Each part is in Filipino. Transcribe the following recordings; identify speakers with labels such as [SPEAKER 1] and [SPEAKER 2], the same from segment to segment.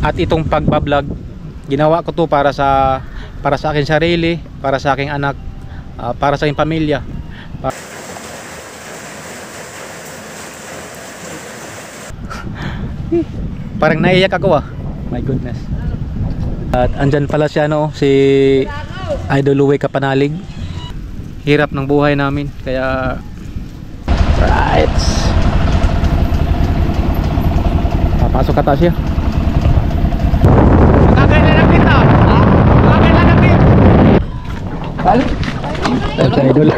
[SPEAKER 1] At itong pagbablog, ginawa ko to para sa akin sarili, para sa aking anak, para sa aking pamilya. Parang naiyak ako my goodness. At andyan pala siya, no, si Idol Uwe Kapanalig. Hirap ng buhay namin, kaya right, papasok ka ta siya. Idol.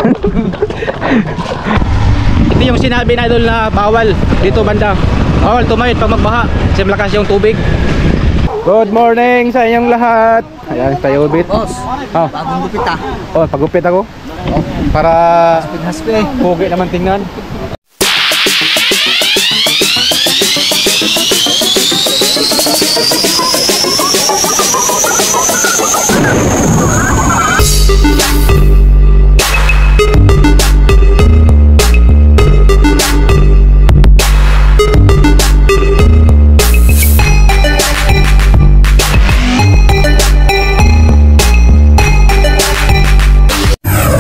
[SPEAKER 1] Ito yung sinabi na Idol na bawal dito banda. Bawal tumawid pag magbaha kasi malakas yung tubig. Good morning sa inyong lahat. Ayan, tayo ubit.
[SPEAKER 2] Boss, bagong gupit ah.
[SPEAKER 1] Oh, pagupit ako. Para pogi naman tingnan.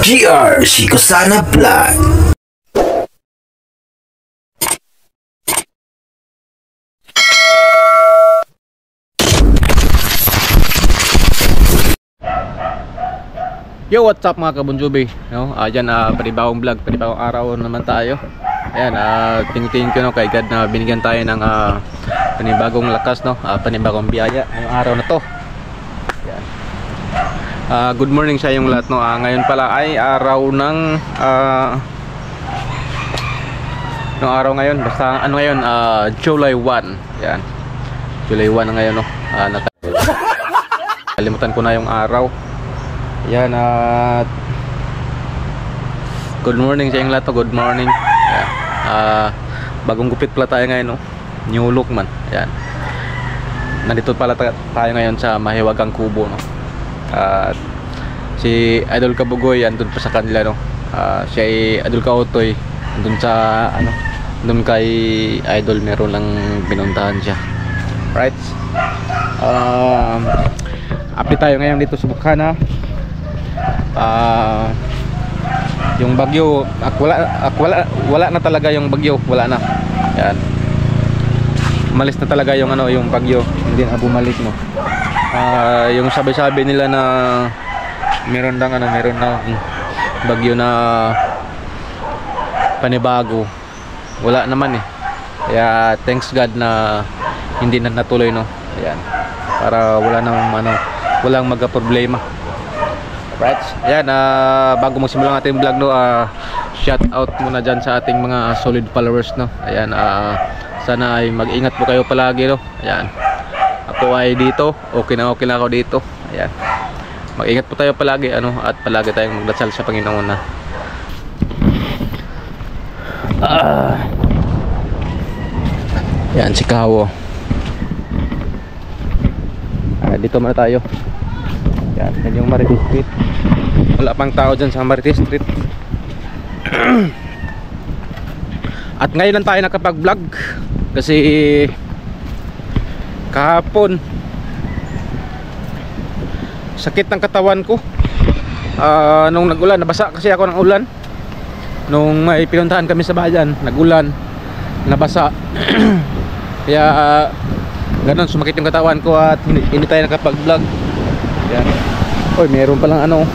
[SPEAKER 3] GR Shikosana Vlog.
[SPEAKER 1] Yo, what's up mga kabunjubi, no? Ayan, panibagong vlog, panibagong araw naman tayo. Ayan, tingin ko, no, kay God na binigyan tayo ng panibagong lakas, no? Panibagong biyaya ngayong araw na to. Ayan. Good morning sa yung lahat, no? Ngayon pala ay araw ng no, araw ngayon, basta ano ngayon, July 1. Ayan, July 1 na ngayon, no? Nakalimutan ko na yung araw. Yan, at good morning sa inyong lahat, good morning. Yan. Bagong gupit pala tayo ngayon, no? New look man. Yan. Nandito pala tayo ngayon sa Mahiwagang Kubo, no? At si Idol Kabugoy andun pa sa kanila, no? Si Idol Kautoy andun sa ano, andun kay Idol, meron lang binuntahan siya. Right? Update tayo ngayon dito sa Bukana. Yung bagyo, wala na talaga yung bagyo, wala na. Yan. Umalis na talaga yung ano, yung bagyo, hindi na bumalik, no. Yung sabi-sabi nila na meron na bagyo na panibago, wala naman eh. Kaya thanks God na hindi na natuloy, no. Ayan. Para wala nang ano, walang magka-problema. Right? Ayan, bago magsimula ng ating vlog, no, shout out muna dyan sa ating mga solid followers, no. Ayan, sana ay mag-ingat po kayo palagi, no. Ayan, ako ay dito, okay na ako dito. Ayan, mag-ingat po tayo palagi, ano, at palagi tayong magdasal sa Panginoon na ayan, si Kawo. Dito muna tayo. Yan, yan yung Marites Street. Wala pang tao dyan sa Marites Street. At ngayon lang tayo nakapag-vlog kasi kahapon sakit ng katawan ko. Nung nag-ulan, nabasa kasi ako ng ulan. Nung may pinuntahan kami sa bayan, nag-ulan, nabasa. Kaya ganun, sumakit yung katawan ko at hindi tayo nakapag-vlog. Yan. Oy, meron palang ano,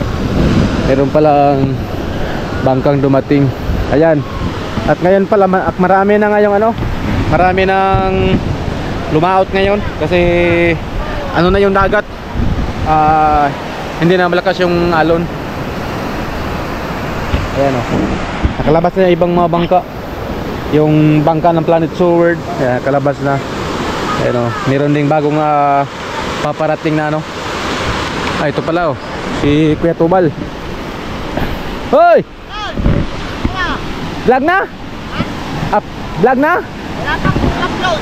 [SPEAKER 1] meron palang bangkang dumating. Ayan. At ngayon pala marami na ngayong ano, marami nang lumaot ngayon kasi ano na yung dagat. Hindi na malakas yung alon. Ayan, oh. Nakalabas na ibang mga bangka. Yung bangka ng Planet Sword, ayan, kalabas na. Ayan, oh. Meron ding bagong paparating na ano. Ito pala, oh, si Kuya Tubal. Hoy! Vlog na? Vlog na?
[SPEAKER 2] Wala pang upload.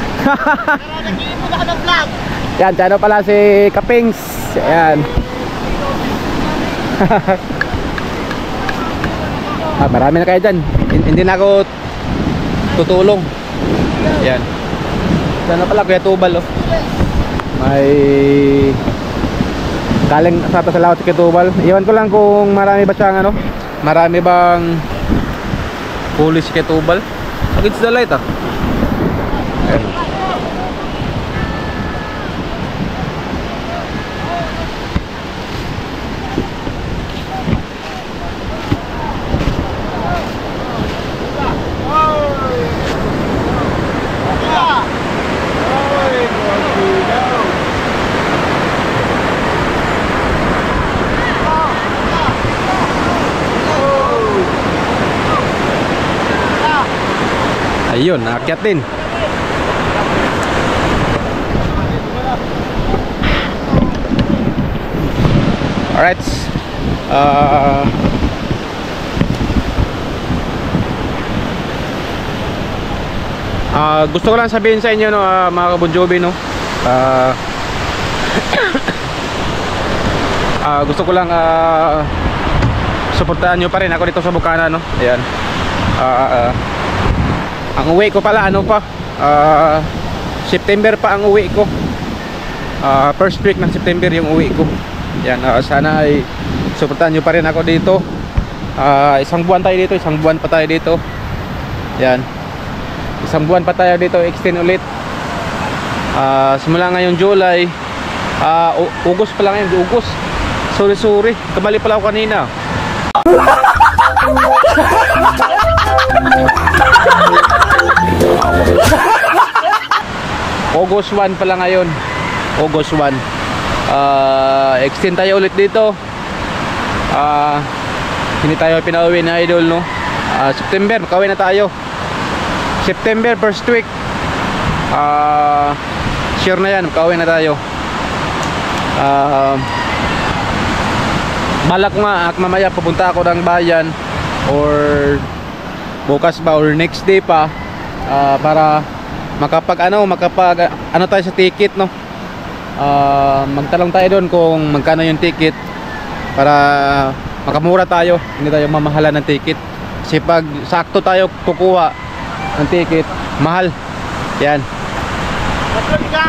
[SPEAKER 2] Pero nag-iipon ako ng vlog.
[SPEAKER 1] Yan, ano pala si Kapings. Ayan. Marami na kayo dyan. Hindi na ako tutulong. Ayan. Ano pala, Kuya Tubal, oh. May galing sa Salawat sa Kitubal. Iwan ko lang kung marami ba siyang ano, marami bang pulis sa Kitubal. Against the light ah. Ayan. Ayun, naakyat din. Alright. Gusto ko lang sabihin sa inyo no, mga Bon Jovi no. Gusto ko lang suportahan nyo pa rin ako dito sa Bukana no. Ayan. Ang uwi ko pala ano pa September pa ang uwi ko. First week ng September yung uwi ko. Yan, sana ay suportahan nyo pa rin ako dito. Isang buwan tayo dito, isang buwan pa tayo dito. Yan. Isang buwan pa tayo dito, extend ulit. Simula ngayong July, August pa lang yun, August. Sorry, kamali pala ako kanina. August 1 pala ngayon. August 1. Extend tayo ulit dito. Hindi tayo pinauwi na idol no. September, makauwi na tayo. September first week. Sure na yan, makauwi na tayo. Balak nga mamaya pupunta ako ng bayan or bukas ba or next day pa para makapag ano tayo sa ticket no. Magtalong tayo doon kung magkano yung ticket para makamura tayo, hindi tayo mamahalan ng ticket. Kasi pag sakto tayo kukuha ng ticket, mahal. Yan.
[SPEAKER 2] Upload ka?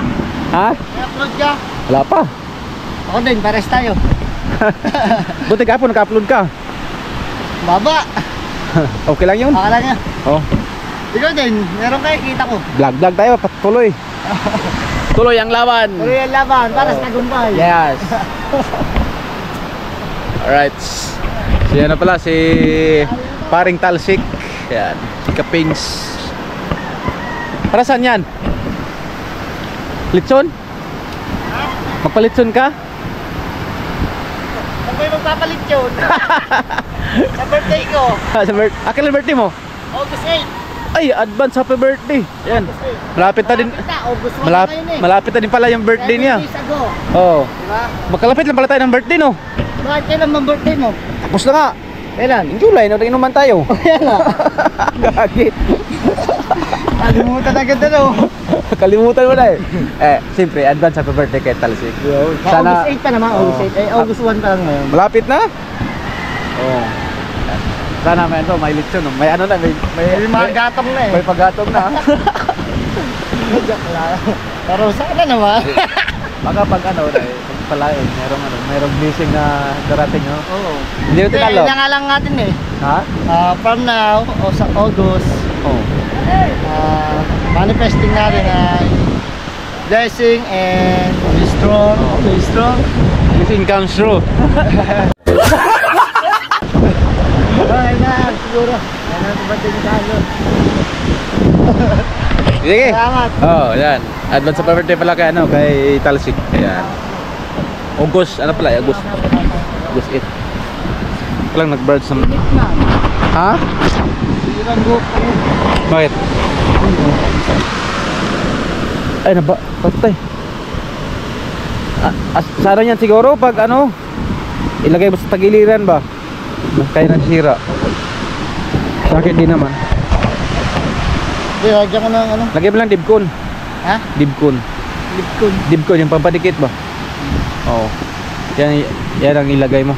[SPEAKER 1] Ha?
[SPEAKER 2] Upload ka?
[SPEAKER 1] Wala pa.
[SPEAKER 2] Ako din, pares tayo.
[SPEAKER 1] Buti ka po naka-upload ka.
[SPEAKER 2] Baba.
[SPEAKER 1] Okay lang yun?
[SPEAKER 2] Akala niya.
[SPEAKER 1] Oh.
[SPEAKER 2] Ikaw din, meron kayo, kita ko.
[SPEAKER 1] Vlog tayo, patuloy. Tuloy ang laban.
[SPEAKER 2] Tuloy ang laban, para sa tagumpay.
[SPEAKER 1] Yes. Alright. So yan na pala si Paring Talsik. Yan. Si Kapings. Para saan yan? Litson? Magpalitson ka?
[SPEAKER 2] Saan ko yung magpapalit yun? Sa birthday ko.
[SPEAKER 1] Akin ang birthday mo?
[SPEAKER 2] August 8.
[SPEAKER 1] Ay, advance happy birthday. Yan. Malapit na din.
[SPEAKER 2] August 1 na ngayon eh.
[SPEAKER 1] Malapit na din pala yung birthday
[SPEAKER 2] 7
[SPEAKER 1] niya.
[SPEAKER 2] days ago.
[SPEAKER 1] Oo.
[SPEAKER 2] Diba?
[SPEAKER 1] Magkalapit lang pala tayo ng birthday no.
[SPEAKER 2] Bakit kailan bang birthday mo?
[SPEAKER 1] Tapos na nga.
[SPEAKER 2] Kailan?
[SPEAKER 1] In July, inuman tayo.
[SPEAKER 2] Yan na.
[SPEAKER 1] Gagit.
[SPEAKER 2] Kalimutan agad na no.
[SPEAKER 1] Kalimutan mo na eh. Siyempre, advance happy birthday kay Talsik.
[SPEAKER 2] August 8 pa naman, August 8. Ay, August 1 pa lang ngayon.
[SPEAKER 1] Malapit na? Oo. Sana may ano, may lechon. May ano na, may
[SPEAKER 2] Mga gatong na eh.
[SPEAKER 1] may paggatong na.
[SPEAKER 2] Joke lang. Pero sana naman.
[SPEAKER 1] Baka pag ano, pagpalain, merong blessing na darating, no?
[SPEAKER 2] Oo.
[SPEAKER 1] Hindi mo tinalo.
[SPEAKER 2] Kaya nga lang natin eh.
[SPEAKER 1] Ha?
[SPEAKER 2] From now, o sa August,
[SPEAKER 1] Oo.
[SPEAKER 2] manifesting natin na blessing and be strong. Be strong.
[SPEAKER 1] Blessing comes true.
[SPEAKER 2] Okay na, siguro. Ano na ba din talo?
[SPEAKER 1] Sige.
[SPEAKER 2] Salamat.
[SPEAKER 1] Oh, yan. Advance happy birthday pala kay ano, kay Talsik. Ayan. August, ano pala? August 8. Walang nag-birds naman.
[SPEAKER 2] Na.
[SPEAKER 1] Ha?
[SPEAKER 2] Ilan go pa yun?
[SPEAKER 1] Bakit? Ay, naba, patay. Sana yan siguro pag ano, ilagay mo sa tagiliran ba? Kaya nagsira. Sa akin di naman.
[SPEAKER 2] Hindi, lagyan ko ng ano?
[SPEAKER 1] Lagay mo lang dibkon.
[SPEAKER 2] Ha?
[SPEAKER 1] Dibkon.
[SPEAKER 2] Lipkon.
[SPEAKER 1] Dibkon, yung pampadikit ba? Oo. Yan ang ilagay mo.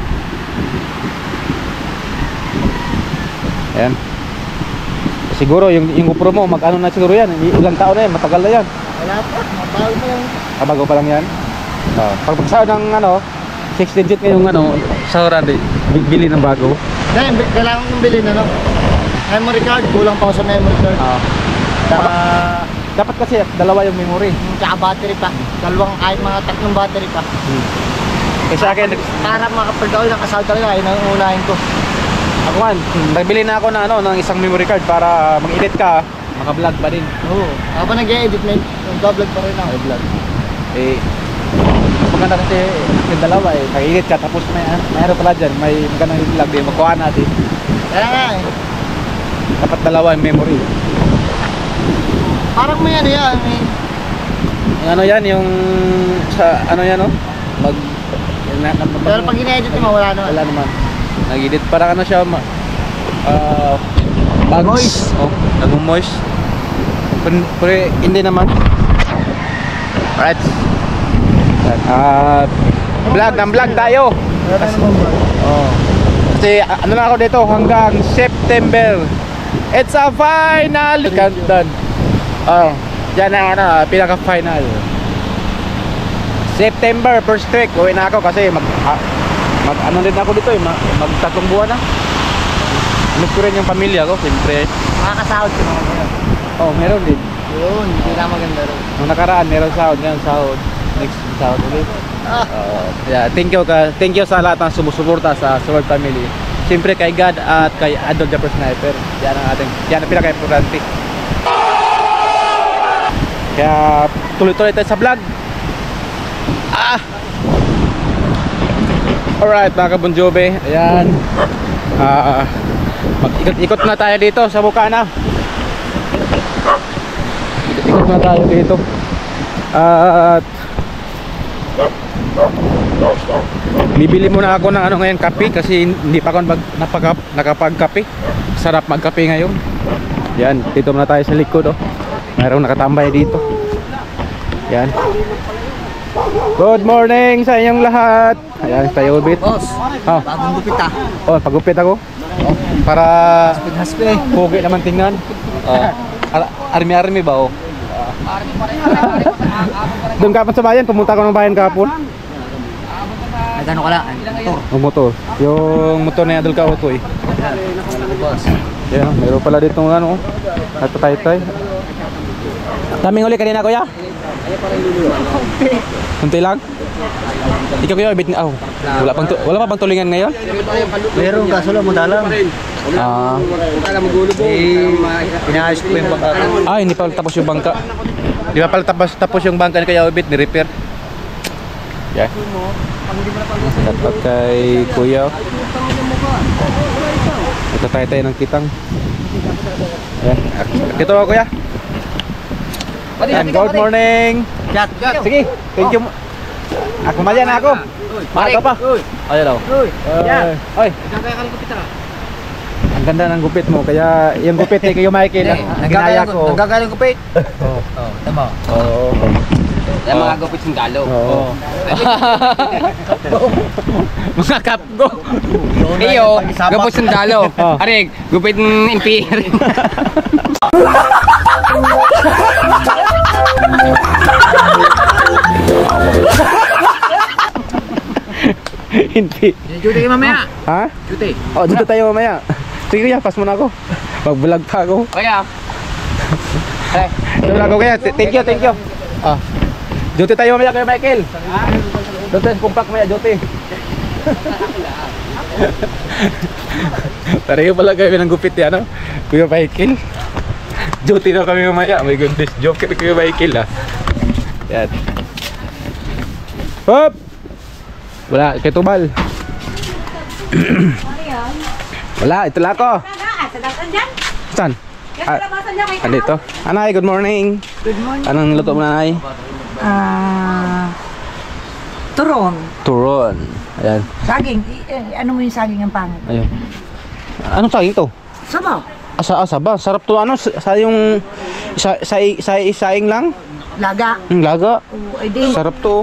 [SPEAKER 1] Ayan. Siguro yung GoPro mo, mag-ano na siguro yan. Ilang taon na yan, matagal na yan.
[SPEAKER 2] Wala pa, mabago pa lang.
[SPEAKER 1] Bago pa lang yan. Pag pagsahod ng ano, 6 digit ngayong ano, sahuran, bili ng bago.
[SPEAKER 2] Dahil kailangan kong bilhin ano. Memory card, kulang pa ako sa memory card. Saka,
[SPEAKER 1] Dapat kasi dalawa yung memory.
[SPEAKER 2] tsaka battery pa. Dalawang kahit mga 3 battery pa.
[SPEAKER 1] Kasi sa akin,
[SPEAKER 2] Para makapag ako nakasahod talaga, yun ang unahin ko.
[SPEAKER 1] ako man, nagbili na ako ng ano, ng isang memory card para mag-edit ka, maka-vlog pa din.
[SPEAKER 2] Oo. Habang nag-e-edit, nag-vlog pa rin ako.
[SPEAKER 1] Vlog. Eh, maganda kasi yung dalawa eh, nag-edit ka tapos mayroon pala dyan, may magandang vlog din, magkuha natin.
[SPEAKER 2] Kaya nga eh.
[SPEAKER 1] Dapat dalawa yung memory.
[SPEAKER 2] Parang may ano yan, may...
[SPEAKER 1] Yung ano yan, yung sa ano yan no?
[SPEAKER 2] Pero pag ina-edit mo, wala naman.
[SPEAKER 1] Wala naman. Nag-edit parang ano siya, bugs.
[SPEAKER 2] Moist.
[SPEAKER 1] Oh, nag-moist. Pero hindi naman. Alright. Vlog tayo.
[SPEAKER 2] Wala naman ba?
[SPEAKER 1] Oh. Kasi ano na ako dito hanggang September. It's a final countdown. Oh, yan ang ano, pinaka-final. September first week, uwi na ako kasi mag ano din ako dito eh, mag 3 buwan na. Miss ko rin yung pamilya ko, siyempre.
[SPEAKER 2] Makakasahod ko naman yun.
[SPEAKER 1] Oh, meron din.
[SPEAKER 2] Yun, hindi na maganda rin.
[SPEAKER 1] Nung nakaraan, meron sahod, ngayon sahod. Next sahod ulit. Yeah, thank you sa lahat ng sumusuporta sa Sword Family. Siyempre kay God at kay Adol Japper Sniper. Yan ang pinaka-importante. Kaya tuloy-tuloy tayo sa vlog. Alright mga kabunjobe, ayan. Mag-ikot na tayo dito sa Bukana. Ikot na tayo dito. At bibili muna ako ng ano ngayon, kape, kasi hindi pa ako nakapag-kape. Sarap mag-kape ngayon. Yan, dito muna tayo sa likod oh. Mayroong nakatambay dito. Yan. Good morning sa inyong lahat. Ayan, tayo ubit.
[SPEAKER 2] Boss, bagong gupit ah.
[SPEAKER 1] Oh, pagupit ako. Para pugi naman tingnan. Army ba oh? Doon ka pa sa bayan, pumunta ko ng bayan kahapon.
[SPEAKER 2] Nagano ka lang,
[SPEAKER 1] Motor. Yung motor na Adol ka ko eh.
[SPEAKER 2] boss.
[SPEAKER 1] Yan, mayroon pala dito ng ano. At patay-tay. Daming uli kanina kuya? Kunti lang? Ikaw kuya, bit na. Wala pa bang tulingan ngayon?
[SPEAKER 2] Meron kaso lang mo dalang. Inaayos ko yung bangka.
[SPEAKER 1] Hindi pa tapos yung bangka. Di ba pala tapos yung bangka ni Kuya Obit, ni-repair. Yeah. Dapat kay Kuya. Ito tayo ng kitang. Ayan. Ito ako Kuya. Good morning. Sige, thank you. Ako malian ako. Maaga pa. Ayaw daw. Oy. Ang ganda ng gupit mo, kaya yung gupit ni Kuya Michael, ginaya ko.
[SPEAKER 2] Nagagaling gupit.
[SPEAKER 1] Oo.
[SPEAKER 2] Tama.
[SPEAKER 1] Oo.
[SPEAKER 4] Yung mga gupit ng galo.
[SPEAKER 1] Oo. Mga kapgo.
[SPEAKER 4] Iyo, gupit ng galo.
[SPEAKER 1] Oh.
[SPEAKER 4] Arig, gupit ng impir.
[SPEAKER 1] Hindi.
[SPEAKER 4] Duty kayo mamaya.
[SPEAKER 1] Ha?
[SPEAKER 4] Duty.
[SPEAKER 1] Oh, dito tayo mamaya. Sige Kuya, pass mo na ako. Mag-vlog pa ako.
[SPEAKER 4] Kaya.
[SPEAKER 1] Ito na ako Kuya. Thank you. Duty tayo mamaya Kuya Michael. Doon tayo kumpak mamaya, duty. Pareho pala kami ng gupit yan, no? Kuya Michael. Duty na kami mamaya. My goodness, joke kay Kuya Michael ah. Yan. Hop! Wala, kay Tubal. Wala, ito lang ako. Saan? Andito. Anay, good morning.
[SPEAKER 5] Good morning.
[SPEAKER 1] Anong luto mo nanay?
[SPEAKER 5] Turon.
[SPEAKER 1] Turon. Ayan.
[SPEAKER 5] Saging. Ano mo yung saging ang pangit?
[SPEAKER 1] Ayun. Anong saging to?
[SPEAKER 5] Sabaw.
[SPEAKER 1] Asa ba? Sarap to ano? Sa yung saing lang?
[SPEAKER 5] Laga.
[SPEAKER 1] Laga.
[SPEAKER 5] Oo, ay di.
[SPEAKER 1] Sarap to.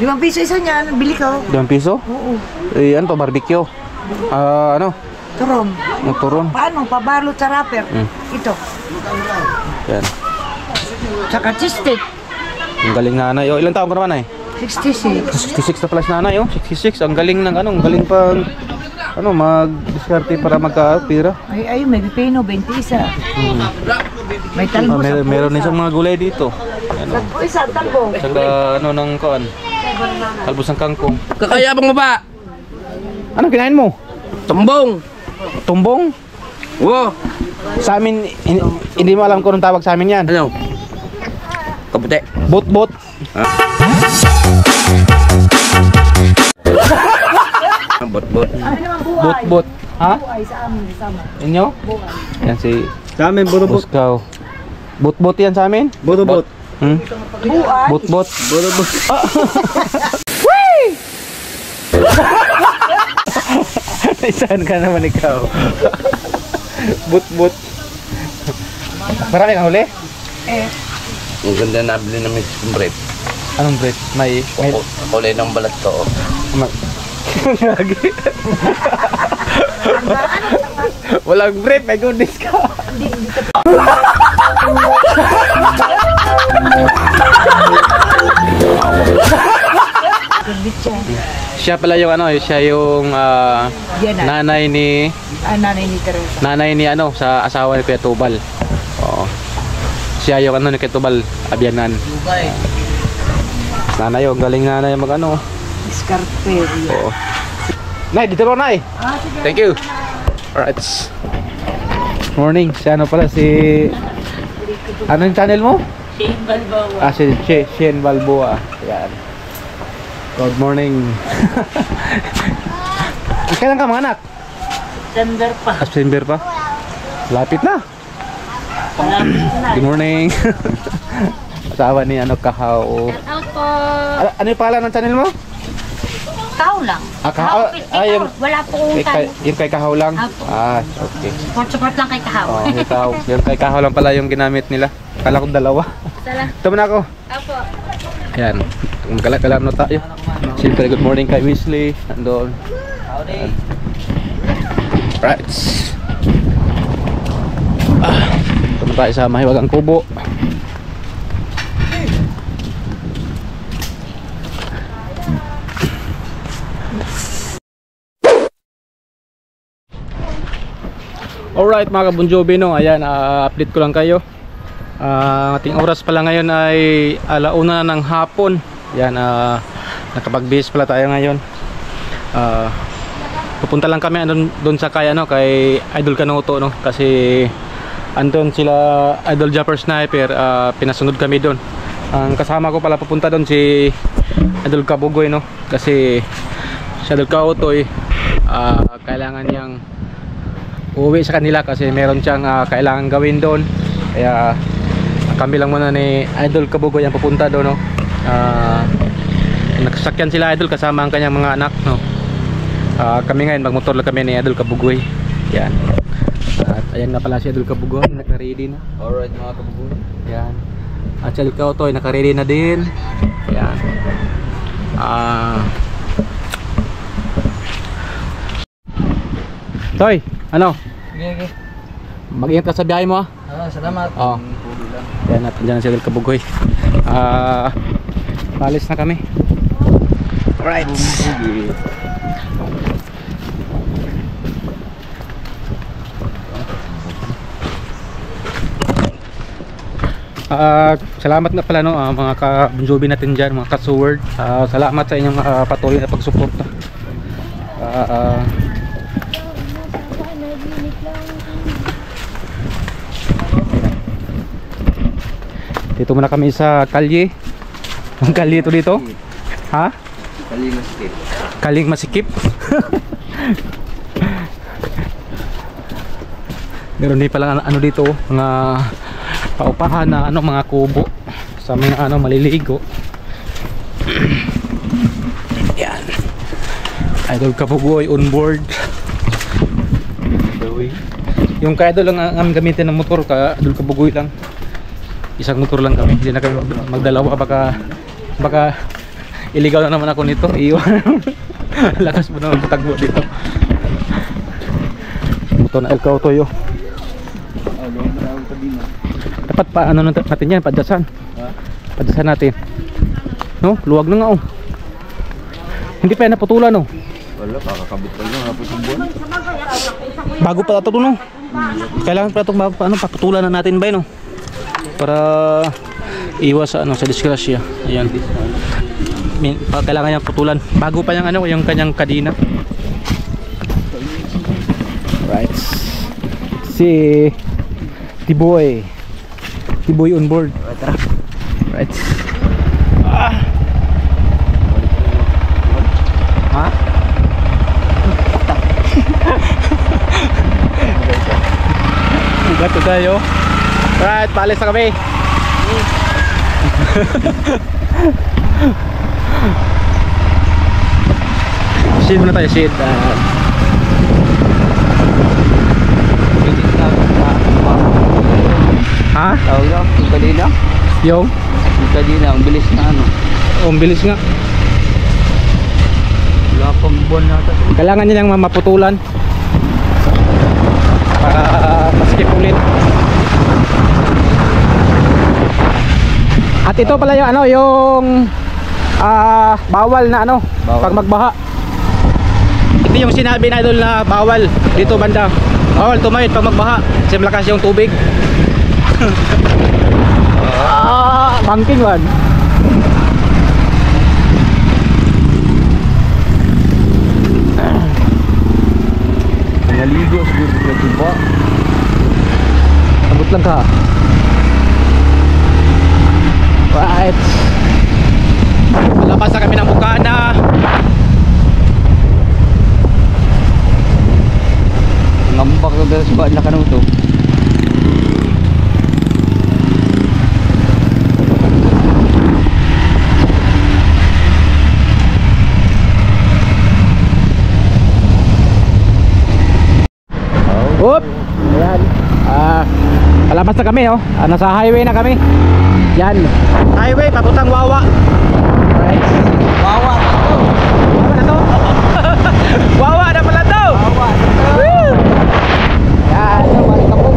[SPEAKER 5] 5 piso isa niyan. Bili ko.
[SPEAKER 1] 2 piso?
[SPEAKER 5] Oo.
[SPEAKER 1] Eh, ano to? Barbecue. Ano?
[SPEAKER 5] Turon.
[SPEAKER 1] Turon.
[SPEAKER 5] Paano? Pabalot sa wrapper. Ito.
[SPEAKER 1] Yan.
[SPEAKER 5] Saka cheese stick.
[SPEAKER 1] Ang galing nanay. Oh, ilang taon ka naman ay?
[SPEAKER 5] 66.
[SPEAKER 1] 66 na pala si nanay, oh. 66. Ang galing ng ang galing pang mag-diskarte para magka-pira.
[SPEAKER 5] Ay, may pipino, 21. May talbos.
[SPEAKER 1] Meron isang mga gulay dito. Ano?
[SPEAKER 5] Isa, talbong.
[SPEAKER 1] Saka ng kuan. Talbos ng kangkong.
[SPEAKER 4] Kakayabang baba.
[SPEAKER 1] Anong kinain mo?
[SPEAKER 4] Tumbong.
[SPEAKER 1] Tumbong?
[SPEAKER 4] Oo.
[SPEAKER 1] Sa amin, hindi mo alam kung anong tawag sa amin yan.
[SPEAKER 4] Ano? Kaputi.
[SPEAKER 1] Bot-bot.
[SPEAKER 4] Bot-bot.
[SPEAKER 1] Bot-bot. Ha?
[SPEAKER 5] Ay, sa amin, sama.
[SPEAKER 1] Inyo? Yan si
[SPEAKER 2] Sa amin, burubot.
[SPEAKER 1] Buskaw. Bot-bot yan sa amin?
[SPEAKER 2] Burubot.
[SPEAKER 1] Hmm?
[SPEAKER 5] Buay.
[SPEAKER 1] Bot-bot.
[SPEAKER 2] Burubot.
[SPEAKER 1] Saan ka naman ikaw? Bot-bot. Marami kang huli?
[SPEAKER 4] Ang ganda nabili namin sa bread.
[SPEAKER 1] Anong bread? May
[SPEAKER 4] Kulay ng balat ko. Oh.
[SPEAKER 1] Lagi. Walang bread, may goodies ka. Siya pala yung siya yung nanay ni
[SPEAKER 5] Nanay ni Teresa.
[SPEAKER 1] nanay ni sa asawa ni Kuya Tubal. Oo. Siya yung ni Kuya Tubal, abyanan. Nanay, ang galing nanay mag
[SPEAKER 5] Diskarte.
[SPEAKER 1] Oo. Nay, dito ro nay. Thank you. Alright. Morning. Si pala si yung channel mo?
[SPEAKER 5] Shane Balboa.
[SPEAKER 1] Si Shane Balboa. Yan. Good morning. Kailan ka mga anak?
[SPEAKER 5] September pa.
[SPEAKER 1] September pa? Lapit na. Good morning. Asawa ni Kahaw.
[SPEAKER 6] Shout out po.
[SPEAKER 1] Ano yung pangalan ng channel mo?
[SPEAKER 6] Kahaw lang.
[SPEAKER 1] Kahaw.
[SPEAKER 6] Ikaw, wala po kong
[SPEAKER 1] Yung kay Kahaw lang?
[SPEAKER 6] Apo.
[SPEAKER 1] Okay.
[SPEAKER 6] Support lang kay Kahaw.
[SPEAKER 1] Ikaw. Yung kay Kahaw lang pala yung ginamit nila. Kala ko dalawa.
[SPEAKER 6] Sala.
[SPEAKER 1] Ito na ako.
[SPEAKER 6] Apo.
[SPEAKER 1] Ayan. Magkalat-kalat na tayo. Siyempre, good morning kay Weasley. Andun. Right. Ito na tayo sa Mahiwagang Kubo. Alright mga kabunjobi, ayan, update ko lang kayo. Ating oras pala ngayon ay 1:00 ng hapon. Yan, nakapag-base pala tayo ngayon. Pupunta lang kami doon sa kay Idol Kanuto, no? Kasi andun sila Idol Japper Sniper, pinasunod kami doon. Ang kasama ko pala pupunta doon si Idol Kabugoy, no? Kasi si Idol Kautoy kailangan niyang uuwi sa kanila kasi meron siyang kailangan gawin doon. Kaya kami lang muna ni Idol Kabugoy ang pupunta doon, no? Nagsakyan sila Idol kasama ang kanyang mga anak, no? Kami ngayon magmotor lang kami ni Idol Kabugoy. Yan. At ayan na pala si Idol Kabugoy, naka-ready na.
[SPEAKER 4] Alright mga kabugoy.
[SPEAKER 1] Yan. At si Idol Kautoy naka-ready na din. Yan. Toy, ano?
[SPEAKER 2] Okay.
[SPEAKER 1] Mag-ingat ka sa biyahe mo,
[SPEAKER 2] Salamat.
[SPEAKER 1] Oo. Yan, at dyan na si Idol Kabugoy. Palis na kami. Alright. Salamat nga pala, no, mga kabunjobi natin dyan, mga kasuword. Salamat sa inyong patuloy na pagsuporta. Dito muna kami sa kalye. Ang kalye ito dito? Ha?
[SPEAKER 4] Kaling masikip.
[SPEAKER 1] Kaling masikip? Meron din pala dito, mga paupahan na mga kubo sa mga maliligo. Yan. Idol Kabugoy on board. Yung ka-idol lang ang gamitin ng motor, ka-Idol Kabugoy lang. Isang motor lang kami, hindi na kami magdalawa, baka iligaw na naman ako nito. Iwan. Lakas mo naman patagbo dito. Ito na El Kautoy. Dapat pa natin yan, padyasan. Padyasan natin. No, luwag na nga oh. Hindi pa yan naputulan oh.
[SPEAKER 4] Wala, kakakabit pa lang. Hapos yung buwan.
[SPEAKER 1] Bago pa ito no. Kailangan pa itong paputulan na natin ba no? Para iwas sa sa disgrasya. Ayan. Kailangan niyang putulan. Bago pa yung kanyang kadina. Right. Si Tiboy on board. Right. Ha? Gato tayo. Right, paalis na kami. Shade muna tayo, shade. Ha?
[SPEAKER 4] Tawag lang, yung kanina.
[SPEAKER 1] Yung?
[SPEAKER 4] Yung kanina, ang bilis na ano.
[SPEAKER 1] Oh, ang bilis nga.
[SPEAKER 4] Wala pang buwan nata.
[SPEAKER 1] Kailangan niya lang maputulan para maskip ulit. At ito pala yung yung bawal na
[SPEAKER 4] Bawal.
[SPEAKER 1] pag magbaha. Ito yung sinabi na idol na bawal dito banda. Bawal tumawid pag magbaha kasi malakas yung tubig. Bangking one.
[SPEAKER 4] Naligo siguro sa tuba.
[SPEAKER 1] Abot lang ka. Right. Malabas na kami ng Bukana.
[SPEAKER 4] Ngambak na sa baan na kanuto.
[SPEAKER 1] Oop! Ayan. Palabas na kami nasa highway na kami. Yan. Highway papuntang Wawa. Right.
[SPEAKER 4] Wawa na to.
[SPEAKER 1] Wawa na to. Wawa na pala to.
[SPEAKER 4] Wawa.
[SPEAKER 1] Woo! Yan. Balik ako.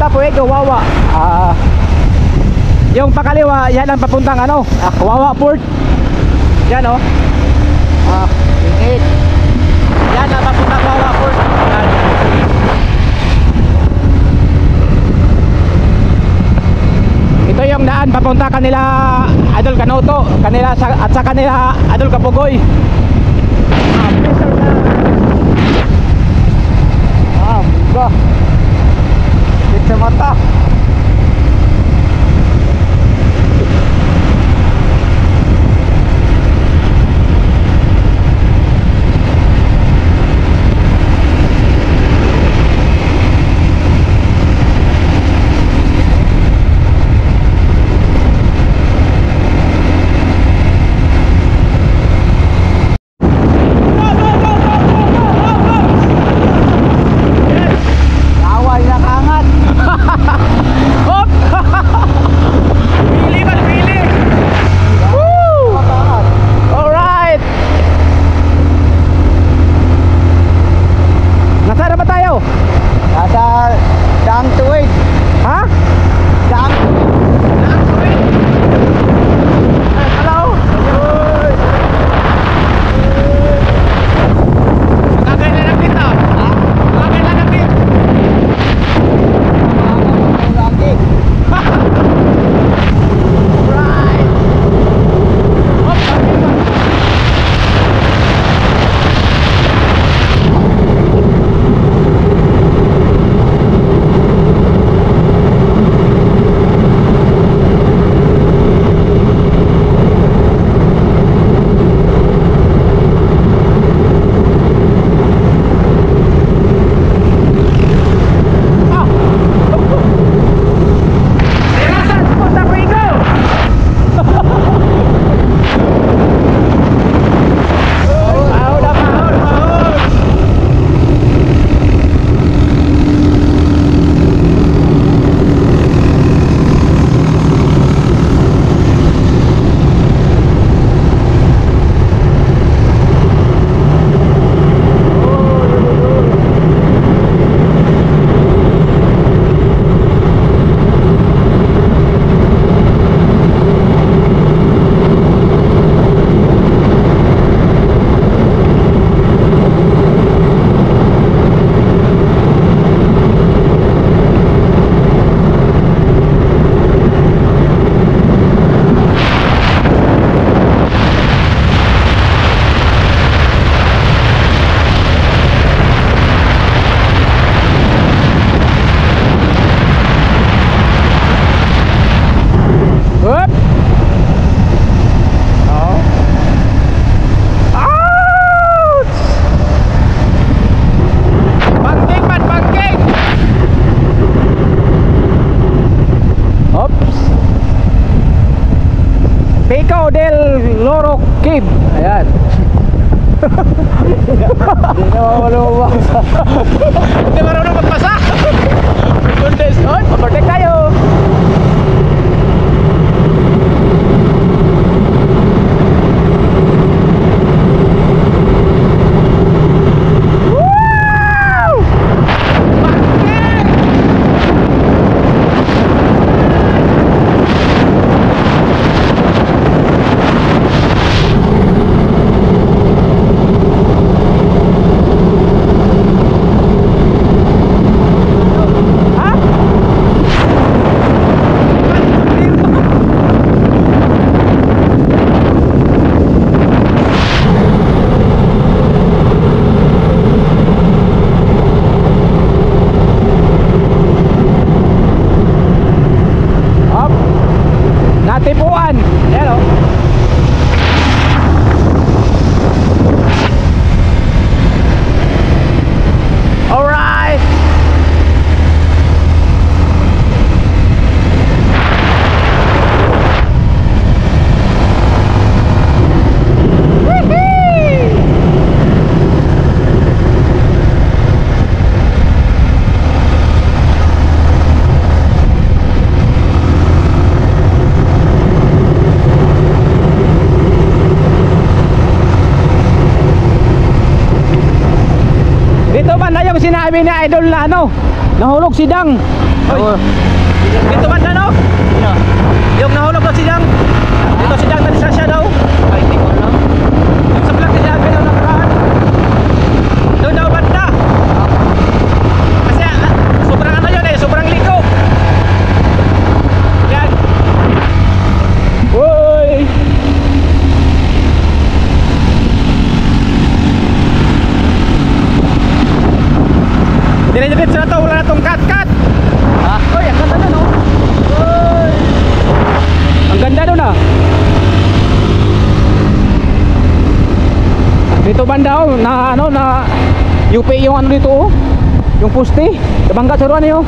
[SPEAKER 1] Puwego, Wawa. Yung pakaliwa, yan ang papuntang Wawa Port. Yan yan ang papuntang Wawa Port. Yan. Ito yung daan papunta kanila Idol Canoto, at sa kanila Idol Kapugoy. Buga. Sa mata. Away na kangat. Pico del Loro Cave. Ayan.
[SPEAKER 2] Hindi na malubak.
[SPEAKER 1] Hindi marunong magbasa. Contestant, overtake tayo. Natipuan. Ayan o. Alright. Dito banda yung sinabi ni Idol na ano, nahulog si Dang. Oy. Dito banda no? Yung nahulog na si Dang. Dito si Dang na disasya daw. Ay, hindi ko alam. Yung sa vlog sinabi daw nakaraan. Doon daw banda. Kasi sobrang ano yun eh, sobrang liko. Yan. Uy. Dire-diretso na to, wala na tong cut-cut. Ha? Uy, ang ganda na no. Uy. Ang ganda doon ah. Dito banda oh, na ano na UP yung ano dito oh. Yung poste, kabangga sa ruan niyo.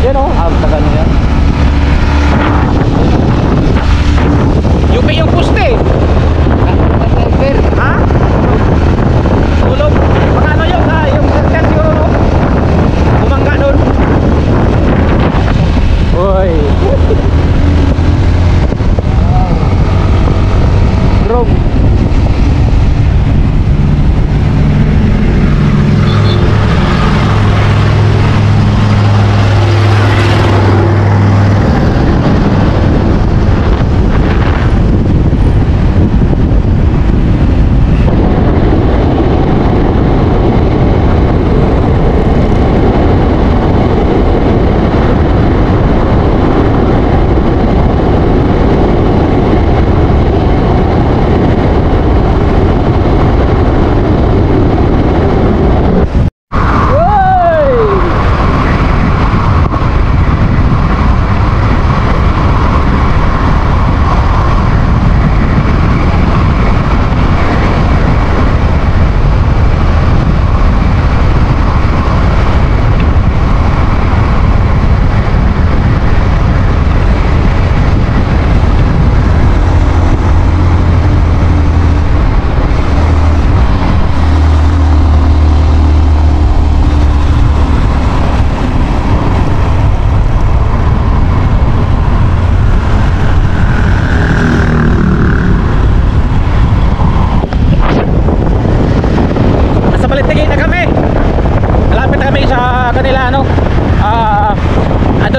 [SPEAKER 1] Yan oh.
[SPEAKER 2] Ah, taga ano yan?
[SPEAKER 1] UP yung poste. Ha? Tulog. Mga ano yun ha, yung circle siguro no. Bumangga doon. Uy. Drog.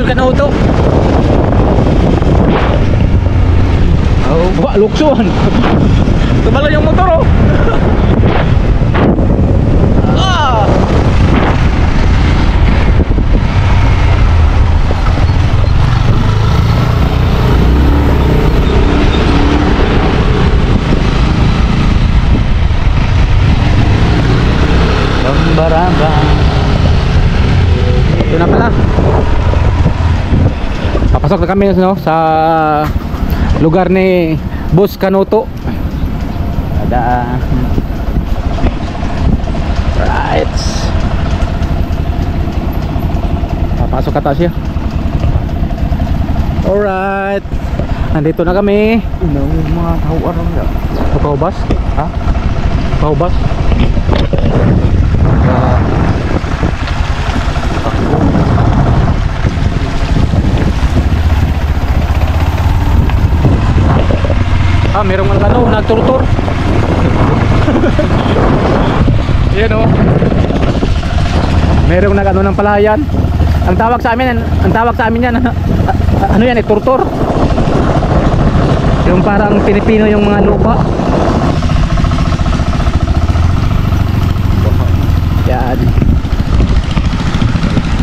[SPEAKER 1] Kanuto. Oh, lukson. Tumalo yung motor oh. Ah.
[SPEAKER 2] Lambaramba.
[SPEAKER 1] Ito na pala. Papasok na kami no, sa lugar ni Boss Kanuto. Ada. Right. Papasok ata siya. Alright. Nandito na kami.
[SPEAKER 2] Mga tao-arang na.
[SPEAKER 1] Paubas? Ha? Paubas? Merong ano, nagturtur. Yan o. Merong nagano ng palayan. Ang tawag sa amin yan, ano yan, turtur. Yung parang Pilipino yung mga lupa. Yan.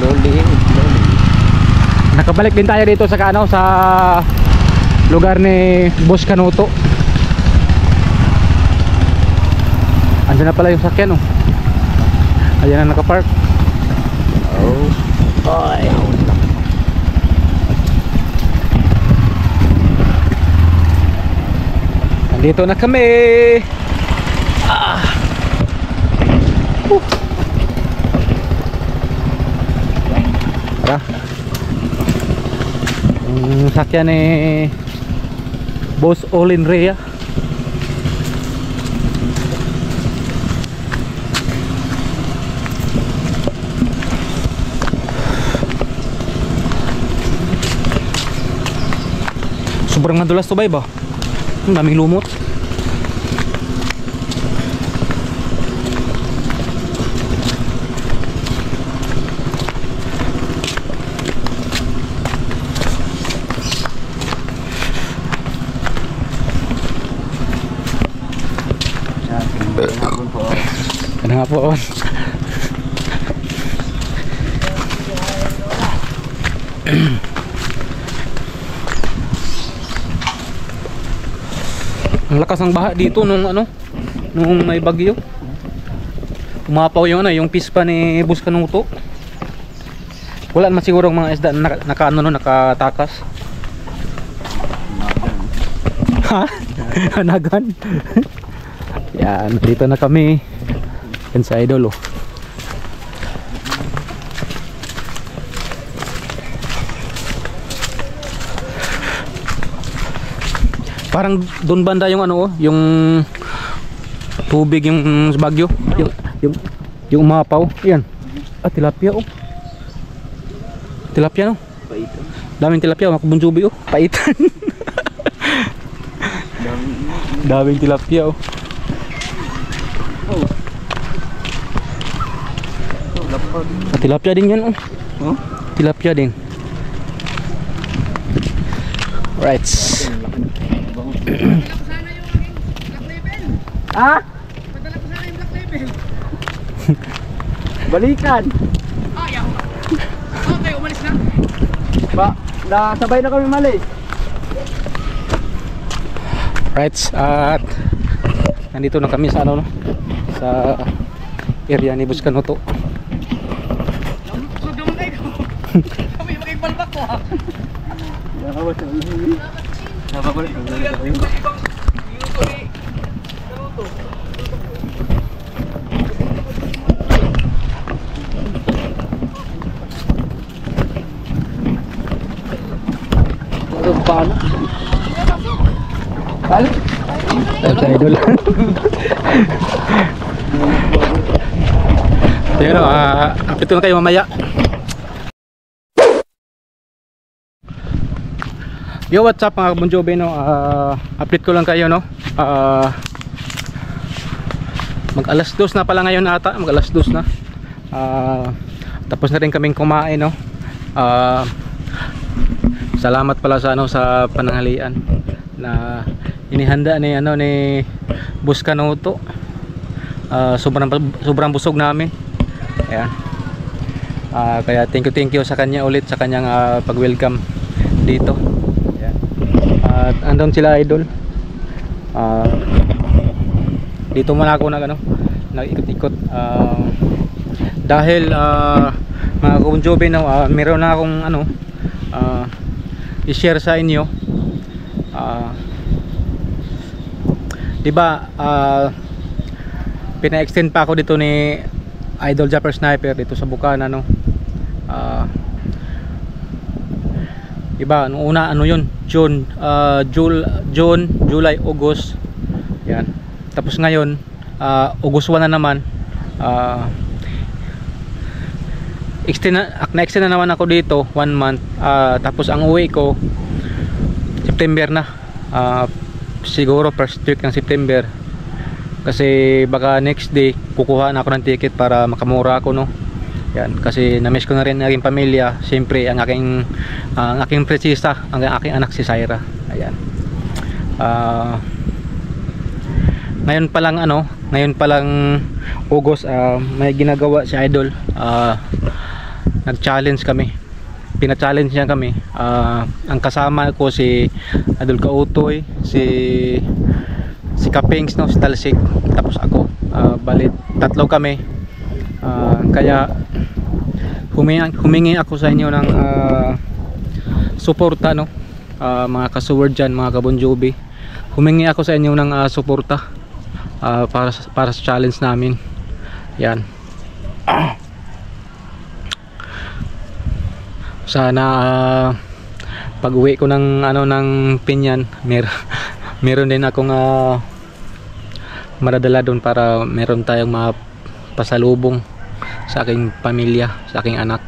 [SPEAKER 2] Slowly.
[SPEAKER 1] Nakabalik din tayo dito sa ano, sa lugar ni Boss Canuto. Andiyan na pala yung sakyan, oh. Ayan na nakapark.
[SPEAKER 2] Oh.
[SPEAKER 1] Oy. Nandito na kami. Tara. Yung sakyan ni Boss Olin Rea. Sobrang madulas to, bay ba? Ang daming lumot. Ano nga po? Ang lakas ng baha dito nung ano, nung may bagyo. Umapaw yung ano, yung pispa ni Boss Canuto. Wala naman siguro mga isda na nakatakas. Ha? Hanagan. Yan, dito na kami. Yan sa Idol, oh. Parang doon banda yung ano, oh, yung tubig yung bagyo, yung umapaw. Yan. Tilapia, oh. Tilapia, no.
[SPEAKER 2] Paitan.
[SPEAKER 1] Daming tilapia, mga kabunjubi, oh. Paitan. Daming tilapia, oh. Tilapia din yan, oh.
[SPEAKER 2] Huh?
[SPEAKER 1] Tilapia din. Right.
[SPEAKER 2] Ah? Balikan.
[SPEAKER 7] Ayaw. Okay, umalis na.
[SPEAKER 2] Nasabay na kami malis.
[SPEAKER 1] Right. At nandito na kami sa ano, no? Sa area ni Boss Canuto.
[SPEAKER 7] So, dumunay ko. Kami makipalbak ko, ha?
[SPEAKER 2] Nababalik ko. Paano? Paano?
[SPEAKER 1] Sa Idol. Pero update ko na kayo mamaya. Yo, what's up mga kabunjobe, no? Update ko lang kayo, no? Mag alas 2 na pala ngayon ata. Mag alas 2 na. Tapos na rin kaming kumain, no? Salamat pala sa ano, sa pananghalian na inihanda ni ano ni Boss Canuto. Sobrang busog namin. Ayan. Kaya thank you sa kanya ulit sa kanyang pag-welcome dito. Ayan. At andun sila Idol. Dito muna ako nag-ikot-ikot dahil mga kabunjobe, no, meron na akong ano i-share sa inyo. Diba pina-extend pa ako dito ni Idol Japper Sniper dito sa Bukana, no. Diba? Nung una ano yun? June, July, August. Yan. Tapos ngayon, August 1 na naman. Na-extend na naman ako dito 1 month. Tapos ang uwi ko September na. Siguro first week ng September. Kasi baka next day kukuha na ako ng ticket para makamura ako, no. Yan, kasi na-miss ko na rin ang aking pamilya. Siyempre ang aking prinsesa, ang aking anak si Syra. Ayan. Ngayon pa lang August, may ginagawa si Idol. Nag-challenge kami. Pina-challenge niya kami. Ang kasama ko si Idol Kautoy, si Kapings, no, si Talsik, tapos ako. Balit tatlo kami. Kaya humingi ako sa inyo ng suporta, no, mga kasuward dyan, mga kabonjobi. Humingi ako sa inyo ng suporta para sa challenge namin. Yan. Sana pag uwi ko ng Pinyan, meron din akong madadala doon para meron tayong pasalubong sa aking pamilya, sa aking anak.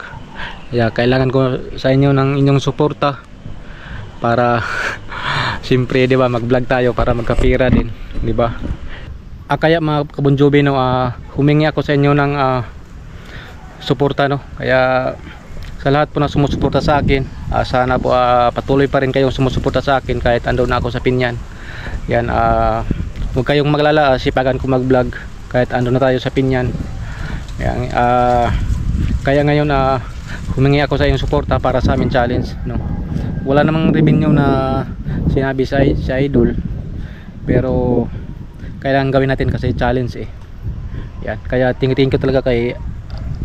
[SPEAKER 1] Kaya kailangan ko sa inyo ng inyong suporta para siyempre, di ba, mag-vlog tayo para magkapira din, di ba? Kaya mga kabonjobi, no, humingi ako sa inyo ng suporta, no. Kaya sa lahat po na sumusuporta sa akin, sana po patuloy pa rin kayong sumusuporta sa akin kahit andun na ako sa Pinyan. Yan, huwag kayong maglala, sipagan ko mag-vlog kahit andun na tayo sa Pinyan. Yan, kaya ngayon humingi ako sa inyong suporta para sa aming challenge, no. Wala namang revenue na sinabi sa Idol, pero kailangan gawin natin kasi challenge eh. Yan, kaya tingin ko talaga kay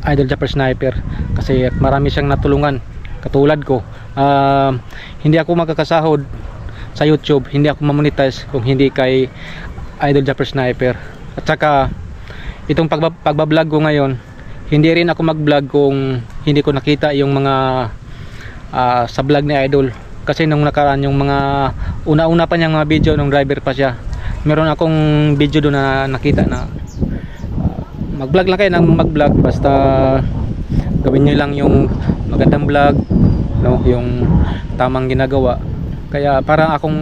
[SPEAKER 1] Idol Japper Sniper kasi marami siyang natulungan katulad ko. Hindi ako magkakasahod sa YouTube, hindi ako mamonetize kung hindi kay Idol Japper Sniper. At saka itong pagbablog ko ngayon, hindi rin ako mag-vlog kung hindi ko nakita yung mga sa vlog ni Idol. Kasi nung nakaraan yung mga una-una pa niyang mga video nung driver pa siya, meron akong video doon na nakita na mag-vlog lang kayo ng mag-vlog, basta gawin nyo lang yung magandang vlog, no, yung tamang ginagawa. Kaya para akong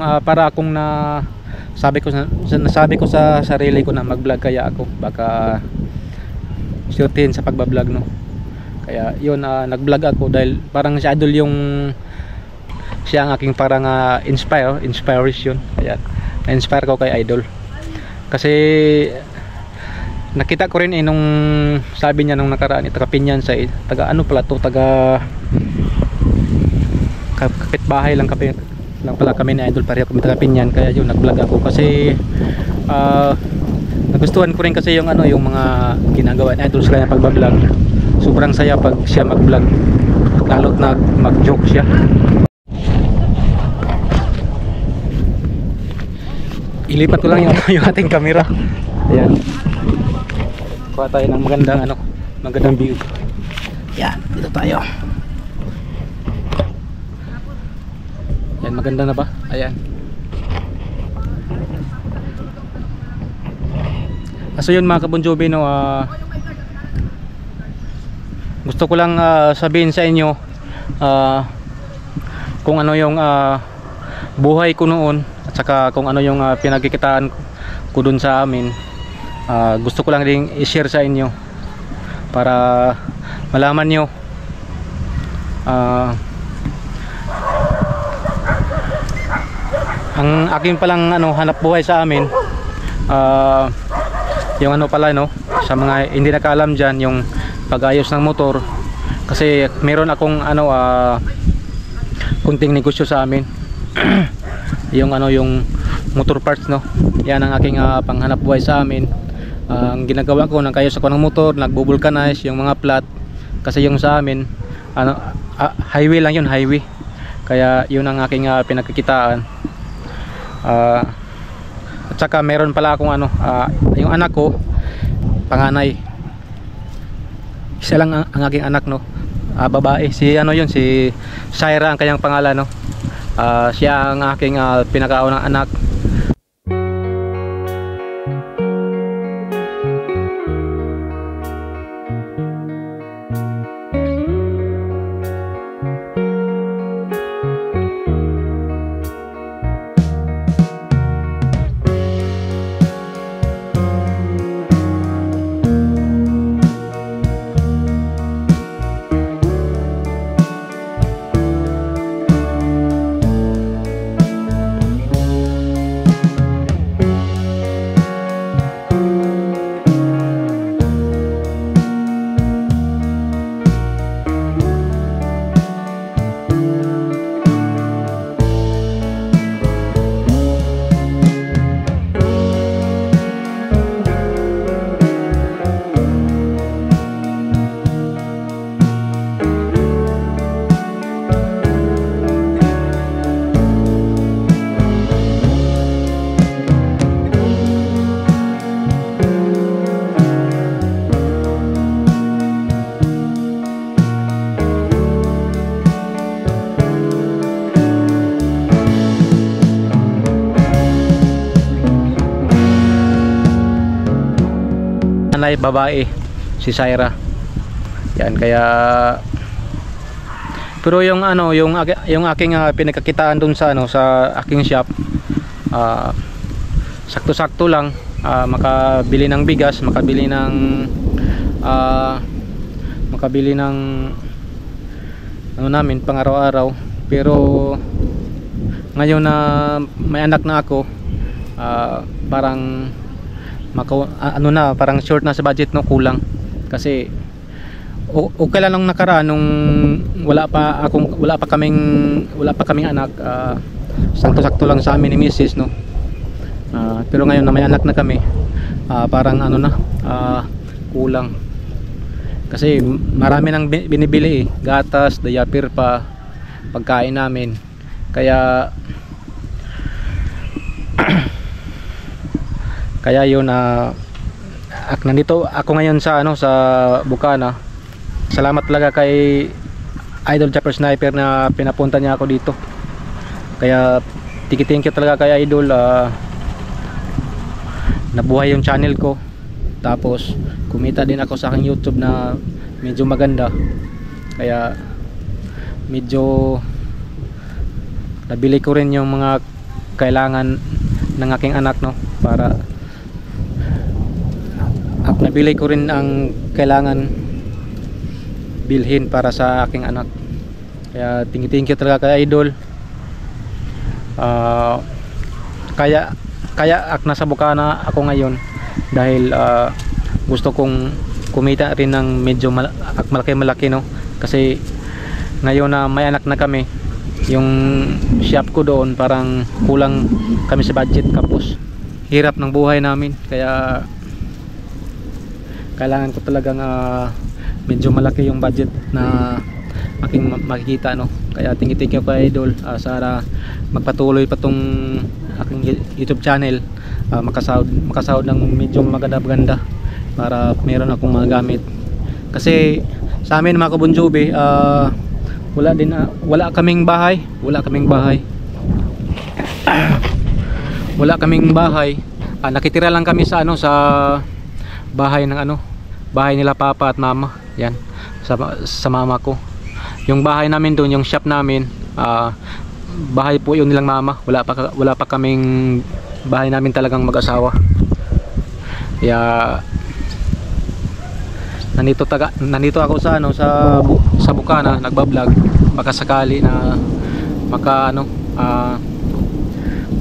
[SPEAKER 1] nasabi ko sa sarili ko na mag-vlog kaya ako baka suretin sa pagba-vlog, no. Kaya yun, nag-vlog ako dahil parang si Idol siya ang aking parang inspiration. Ayan, na-inspire ko kay Idol kasi nakita ko rin nung sabi niya nung nakaraan, taga Pinyan sa taga ano pala to, taga kapitbahay lang pala kami ni Idol, pareho kami taga Pinyan. Kaya yun, nag-vlog ako kasi nagustuhan ko rin kasi yung mga ginagawa ni Idol sa kanya pagbablog. Sobrang saya pag siya mag-vlog, lalo't na mag-joke siya. Ilipat ko lang yung ating camera. Ayan, kuha tayo ng magandang view. Yan, dito tayo. Yan, maganda na ba? Ayan. So yun mga kabonjobi, no, gusto ko lang sabihin sa inyo kung ano yung buhay ko noon at saka kung ano yung pinagkikitaan ko dun sa amin. Gusto ko lang rin i-share sa inyo para malaman nyo ang aking palang hanap buhay sa amin. Yung pala, no, sa mga hindi nakaalam dyan, yung pag-ayos ng motor. Kasi meron akong kunting negosyo sa amin. yung motor parts, no. Yan ang aking panghanap buhay sa amin. Ang ginagawa ko, nagkayos ako ng motor, nagbo-vulcanize yung mga flat. Kasi yung sa amin highway lang yun, highway. Kaya yun ang aking pinagkikitaan. At saka meron pala akong yung anak ko, panganay, isa lang ang aking anak, no. babae. Si ano yun, si Syra ang kanyang pangalan, no. Siya ang aking pinakaunang anak. Nanay babae si Syra. Yan, kaya pero yung ano, yung aking pinagkakitaan dun sa ano, sa aking shop, sakto-sakto lang, makabili ng bigas, makabili ng ano namin pang araw-araw. Pero ngayon na may anak na ako, parang ano na, parang short na sa budget, no, kulang. Kasi okay lang nung nakaraan, nung wala pa kaming anak, sakto-sakto lang sa amin ni Mrs., no. Pero ngayon na may anak na kami, parang ano na, kulang. Kasi marami nang binibili, gatas, diaper pa, pagkain namin. Kaya kaya yun, nandito ako ngayon sa ano, sa Bukana. Salamat talaga kay Idol Chopper Sniper na pinapunta niya ako dito. Kaya thank you talaga kay Idol. Nabuhay yung channel ko, tapos kumita din ako sa aking YouTube na medyo maganda. Kaya medyo nabili ko rin yung mga kailangan ng aking anak, no, para nabili ko rin ang kailangan bilhin para sa aking anak. Kaya thank you talaga kay Idol. Kaya nasa Bukana ako ngayon dahil gusto kong kumita rin ng medyo malaki, no. Kasi ngayon na may anak na kami, yung shop ko doon parang kulang kami sa budget, kapos hirap ng buhay namin. Kaya kailangan ko talagang medyo malaki yung budget na aking makikita, no. Kaya thank you kay Idol. Sana magpatuloy pa tong aking YouTube channel, makasahod ng medyo maganda para meron akong mga gamit. Kasi sa amin mga kabunjubi, wala kaming bahay. Nakitira lang kami sa ano, sa bahay ng ano, bahay nila papa at mama. Yan, sa mama ko. Yung bahay namin doon, yung shop namin, bahay po yun nilang mama. Wala pa kaming bahay namin talagang mag-asawa. Kaya nandito ako sa ano, sa Bukana, nagba-vlog. Baka sakali na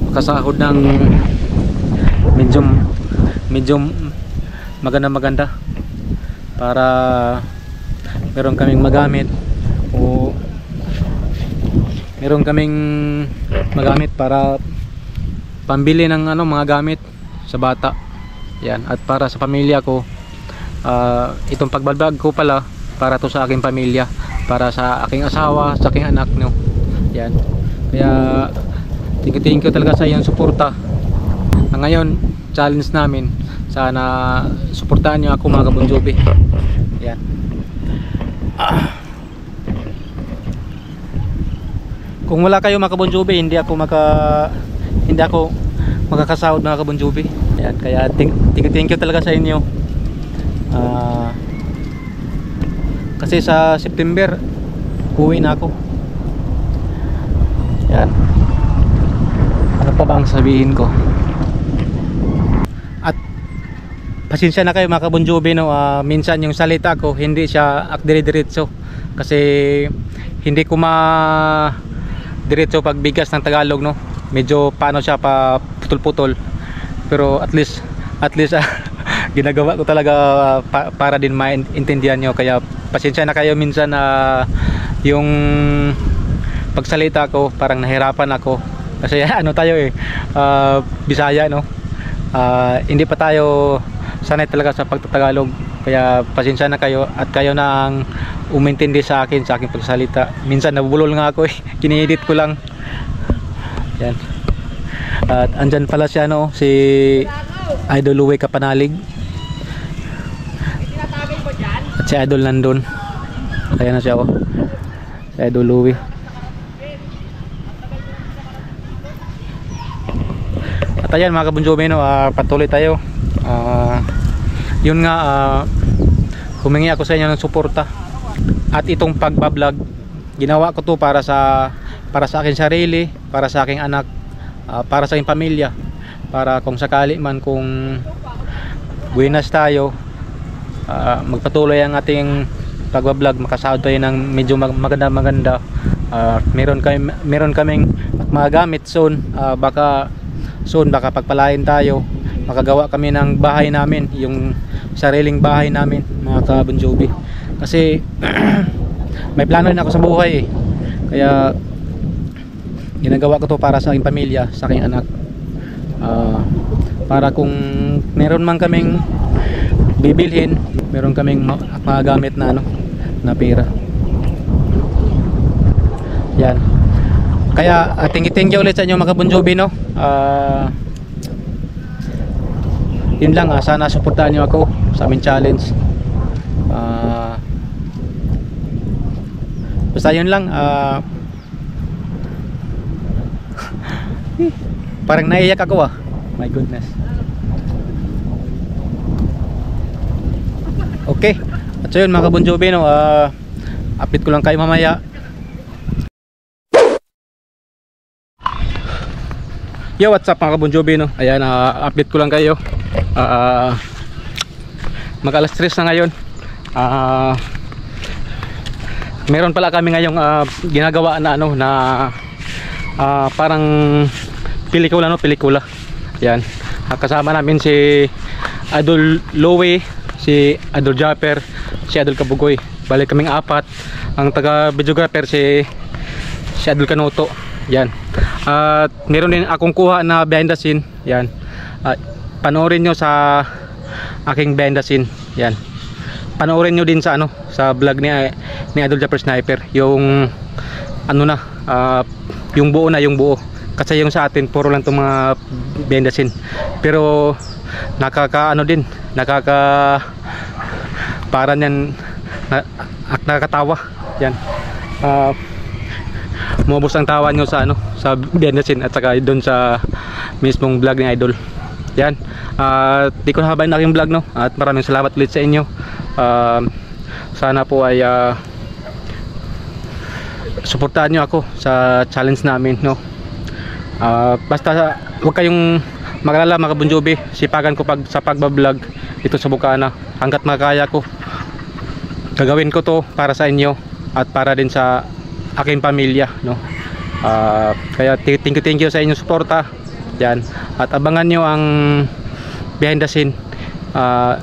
[SPEAKER 1] makasahod ng medyo maganda para meron kaming magamit, o meron kaming magamit para pambili ng ano, mga gamit sa bata. Yan, at para sa pamilya ko. Itong pagbablog ko pala para to sa aking pamilya, para sa aking asawa, sa aking anak, no. Yan, kaya thank you talaga sa iyong suporta. Ngayon challenge namin, sana suportahan niyo ako mga kabunjubi. Yan. Kung wala kayo mga Bon Jovi, hindi ako makakasahod mga Bon Jovi. Ayan, kaya thank you talaga sa inyo. Kasi sa September uwi na ako. Ayan. Ano pa bang sabihin ko? At pasensya na kayo mga Bon Jovi, no? Minsan yung salita ko hindi siya dire-diretso kasi hindi ko diretso pagbigas ng Tagalog, no? Medyo paano siya pa putol-putol, pero at least ginagawa ko talaga para din maintindihan nyo. Kaya pasensya na kayo minsan yung pagsalita ko parang nahirapan ako kasi ano tayo Bisaya, no? Hindi pa tayo sanay talaga sa pagtatagalog, kaya pasensya na kayo at kayo na ang umintindi sa aking pagsalita. Minsan nabubulol nga ako kini-edit ko lang. Yan. At andyan pala siya, no, si Idol Louie Kapanalig. At si Idol nandun. Kaya na siya, oh. Si Idol Louie. At ayan mga Bon Jovi, no, patuloy tayo. Yun nga, humingi ako sa inyo ng suporta. At itong pagbablog, ginawa ko to para sa aking sarili, para sa aking anak, para sa aking pamilya, para kung sakali man kung buenas tayo, magpatuloy ang ating pagbablog, makasahod tayo ng medyo maganda. Meron kaming mga gamit soon, baka pagpalain tayo, makagawa kami ng bahay namin, yung sariling bahay namin mga Bon Jovi. Kasi may plano rin ako sa buhay kaya ginagawa ko to para sa aking pamilya, sa aking anak, para kung meron man kaming bibilhin, meron kaming mga gamit na na pera. Yan. Kaya thank you ulit sa inyo mga Bon Jovi, no? Yun lang, sana suportahan nyo ako sa aming challenge. Basta yun lang. Parang naiyak ako, my goodness. Okay, at so yun mga Bon Jovi, no, update ko lang kayo mamaya. Yo, what's up mga Bon Jovi, no? Ayan, update ko lang kayo. Mag alas 3 na ngayon. Meron pala kami ngayong ginagawa na parang pelikula. Yan. Kasama namin si Idol Louie, si Idol Japper, si Idol Kabugoy. Balik kaming 4. Ang taga videographer si Idol Kanoto. Yan. At meron din akong kuha na behind the scene. Yan. Panoorin nyo sa aking behind the scene. Yan. Panoorin nyo din sa sa vlog ni Idol Japper Sniper, yung yung buo. Kasi yung sa atin puro lang itong mga behind the scene, pero para niyan nakakatawa. Yan. Mabos ang tawa nyo sa sa behind the scene at saka doon sa mismong vlog ni Idol. Yan. Di ko nahabain na aking vlog, no? At maraming salamat ulit sa inyo. Sana po ay suportahan nyo ako sa challenge namin, no? Basta huwag kayong magalala mga Bon Jovi, sipagan ko sa pagbablog ito sa Bukana. Hanggat makakaya ko, gagawin ko to para sa inyo at para din sa aking pamilya, no? Kaya thank you sa inyong suporta. Yan. At abangan nyo ang behind the scene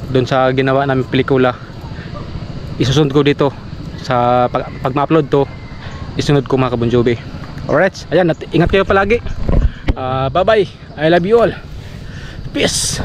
[SPEAKER 1] doon sa ginawa namin pelikula. Isusunod ko dito sa pag ma-upload to, isunod ko mga Bon Jovi. Alright, ayan, ingat kayo palagi. Bye bye, I love you all, peace.